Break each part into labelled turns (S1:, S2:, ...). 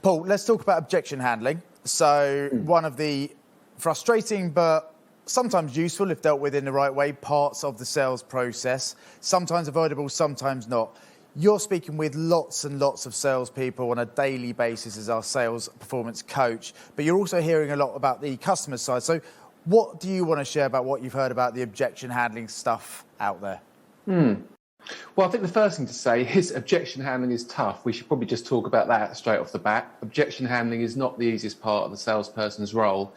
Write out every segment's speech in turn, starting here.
S1: Paul, let's talk about objection handling. So one of the frustrating but sometimes useful, if dealt with in the right way, parts of the sales process, sometimes avoidable, sometimes not. You're speaking with lots and lots of salespeople on a daily basis as our sales performance coach, but you're also hearing a lot about the customer side. So what do you want to share about what you've heard about the objection handling stuff out there?
S2: Well, I think the first thing to say is objection handling is tough. We should probably just talk about that straight off the bat. Objection handling is not the easiest part of the salesperson's role.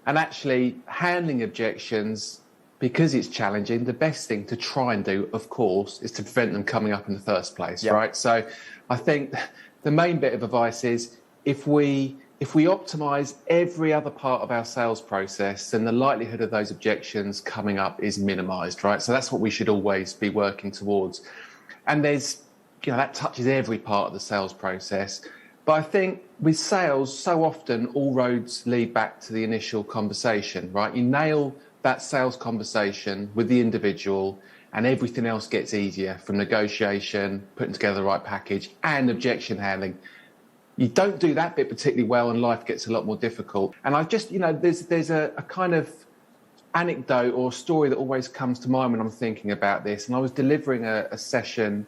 S2: And actually, handling objections, because it's challenging, the best thing to try and do, of course, is to prevent them coming up in the first place, right? So I think the main bit of advice is if we optimise every other part of our sales process, then the likelihood of those objections coming up is minimised, right? So that's what we should always be working towards. And there's, that touches every part of the sales process. But I think with sales, so often all roads lead back to the initial conversation, right? You nail that sales conversation with the individual and everything else gets easier, from negotiation, putting together the right package, and objection handling. You don't do that bit particularly well and life gets a lot more difficult. And I just, there's a kind of anecdote or story that always comes to mind when I'm thinking about this. And I was delivering a session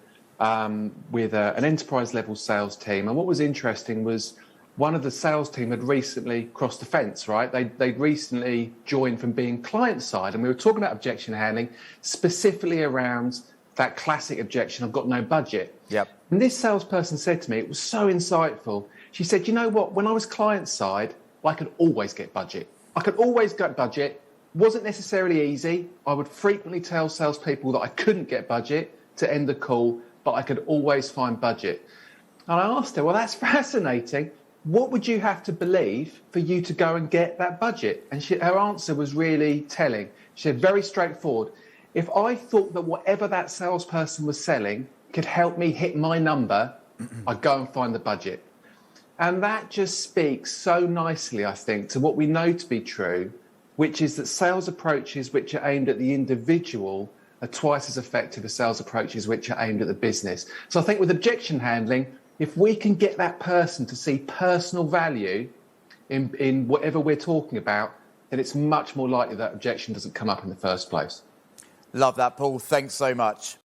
S2: with an enterprise level sales team. And what was interesting was one of the sales team had recently crossed the fence, right? They'd recently joined from being client side. And we were talking about objection handling, specifically around that classic objection, I've got no budget.
S1: Yep.
S2: And this salesperson said to me, it was so insightful. She said, you know what, when I was client side, I could always get budget. I could always get budget. Wasn't necessarily easy. I would frequently tell salespeople that I couldn't get budget to end the call, but I could always find budget. And I asked her, well, that's fascinating. What would you have to believe for you to go and get that budget? And her answer was really telling. She said, very straightforward. If I thought that whatever that salesperson was selling could help me hit my number, I'd go and find the budget. And that just speaks so nicely, I think, to what we know to be true, which is that sales approaches which are aimed at the individual are twice as effective as sales approaches which are aimed at the business. So I think with objection handling, if we can get that person to see personal value in whatever we're talking about, then it's much more likely that objection doesn't come up in the first place.
S1: Love that, Paul. Thanks so much.